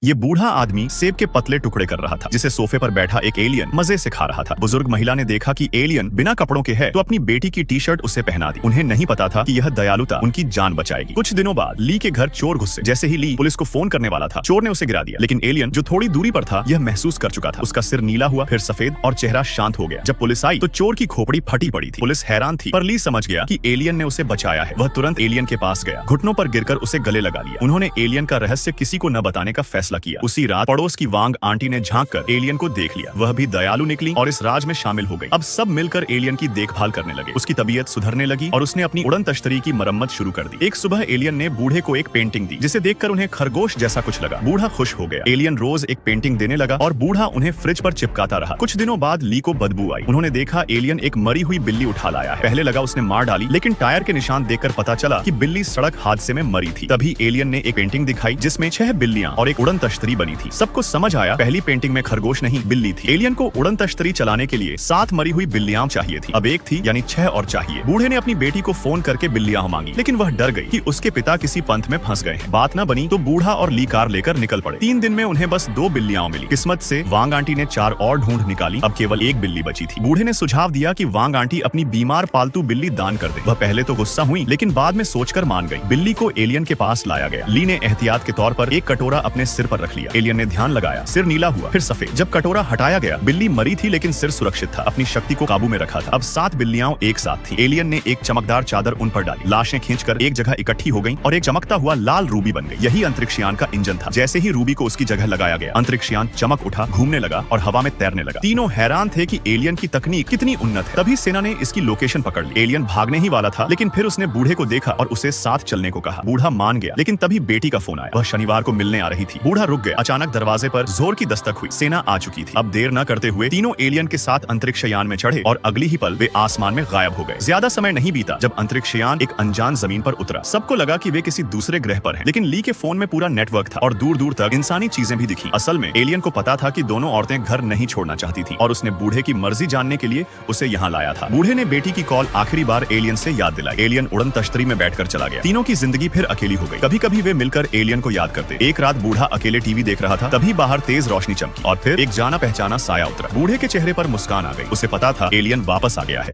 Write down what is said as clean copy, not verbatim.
ये बूढ़ा आदमी सेब के पतले टुकड़े कर रहा था, जिसे सोफे पर बैठा एक एलियन मजे से खा रहा था। बुजुर्ग महिला ने देखा कि एलियन बिना कपड़ों के है, तो अपनी बेटी की टी शर्ट उसे पहना दी। उन्हें नहीं पता था कि यह दयालुता उनकी जान बचाएगी। कुछ दिनों बाद ली के घर चोर घुसे। जैसे ही ली पुलिस को फोन करने वाला था, चोर ने उसे गिरा दिया। लेकिन एलियन जो थोड़ी दूरी पर था, यह महसूस कर चुका था। उसका सिर नीला हुआ, फिर सफेद, और चेहरा शांत हो गया। जब पुलिस आई तो चोर की खोपड़ी फटी पड़ी थी। पुलिस हैरान थी, पर ली समझ गया कि एलियन ने उसे बचाया है। वह तुरंत एलियन के पास गया, घुटनों पर गिरकर उसे गले लगा लिया। उन्होंने एलियन का रहस्य किसी को न बताने का फैसला किया। उसी रात पड़ोस की वांग आंटी ने झांक कर एलियन को देख लिया। वह भी दयालु निकली और इस राज में शामिल हो गई। अब सब मिलकर एलियन की देखभाल करने लगे। उसकी तबीयत सुधरने लगी और उसने अपनी उड़न तश्तरी की मरम्मत शुरू कर दी। एक सुबह एलियन ने बूढ़े को एक पेंटिंग दी, जिसे देखकर उन्हें खरगोश जैसा कुछ लगा। बूढ़ा खुश हो गया। एलियन रोज एक पेंटिंग देने लगा और बूढ़ा उन्हें फ्रिज पर चिपकाता रहा। कुछ दिनों बाद ली को बदबू आई। उन्होंने देखा एलियन एक मरी हुई बिल्ली उठा लाया है। पहले लगा उसने मार डाली, लेकिन टायर के निशान देखकर पता चला कि बिल्ली सड़क हादसे में मरी थी। तभी एलियन ने एक पेंटिंग दिखाई, जिसमें 6 बिल्लियां और एक उड़न तश्तरी बनी थी। सबको समझ आया पहली पेंटिंग में खरगोश नहीं, बिल्ली थी। एलियन को उड़न तश्तरी चलाने के लिए 7 मरी हुई बिल्लियां चाहिए थी। अब एक थी, यानी 6 और चाहिए। बूढ़े ने अपनी बेटी को फोन करके बिल्लियां मांगी, लेकिन वह डर गई कि उसके पिता किसी पंथ में फंस गए हैं। बात न बनी तो बूढ़ा और ली कार लेकर निकल पड़े। 3 दिन में उन्हें बस 2 बिल्लियां मिली। किस्मत से वांग आंटी ने 4 और ढूंढ निकाली। अब केवल 1 बिल्ली बची थी। बूढ़े ने सुझाव दिया कि वांग आंटी अपनी बीमार पालतू बिल्ली दान कर दे। वह पहले तो गुस्सा हुई, लेकिन बाद में सोचकर मान गई। बिल्ली को एलियन के पास लाया गया। ली ने एहतियात के तौर पर एक कटोरा अपने सिर पर रख लिया। एलियन ने ध्यान लगाया, सिर नीला हुआ, फिर सफेद। जब कटोरा हटाया गया, बिल्ली मरी थी, लेकिन सिर सुरक्षित था। अपनी शक्ति को काबू में रखा था। अब 7 बिल्लियां एक साथ थी। एलियन ने एक चमकदार चादर उन पर डाली। लाशें खींचकर एक जगह इकट्ठी हो गईं और एक चमकता हुआ लाल रूबी बन गई। यही अंतरिक्षयान का इंजन था। जैसे ही रूबी को उसकी जगह लगाया गया, अंतरिक्षयान चमक उठा, घूमने लगा और हवा में तैरने लगा। तीनों हैरान थे कि एलियन की तकनीक कितनी उन्नत है। तभी सेना ने इसकी लोकेशन पकड़ ली। एलियन भागने ही वाला था, लेकिन फिर उसने बूढ़े को देखा और उसे साथ चलने को कहा। बूढ़ा मान गया, लेकिन तभी बेटी का फोन आया। वह शनिवार को मिलने आ रही थी। बूढ़ा रुक गया। अचानक दरवाजे पर जोर की दस्तक हुई। सेना आ चुकी थी। अब देर न करते हुए तीनों एलियन के साथ अंतरिक्षयान में चढ़े और अगली ही पल वे आसमान में गायब हो गए। ज्यादा समय नहीं बीता जब अंतरिक्षयान एक अनजान जमीन पर उतरा। सबको लगा कि वे किसी दूसरे ग्रह पर हैं, लेकिन ली के फोन में पूरा नेटवर्क था और दूर दूर तक इंसानी चीजें भी दिखी। असल में एलियन को पता था कि दोनों औरतें घर नहीं छोड़ना चाहती थी और उसने बूढ़े की मर्जी जानने के लिए उसे यहाँ लाया था। बूढ़े ने बेटी की कॉल आखिरी बार एलियन से याद दिलाई। एलियन उड़न तश्तरी में बैठकर चला गया। तीनों की जिंदगी फिर अकेली हो गई। कभी कभी वे मिलकर एलियन को याद करते। एक रात बूढ़ा अकेले टीवी देख रहा था, तभी बाहर तेज रोशनी चमकी और फिर एक जाना पहचाना साया उतरा। बूढ़े के चेहरे पर मुस्कान आ गई। उसे पता था एलियन वापस आ गया है।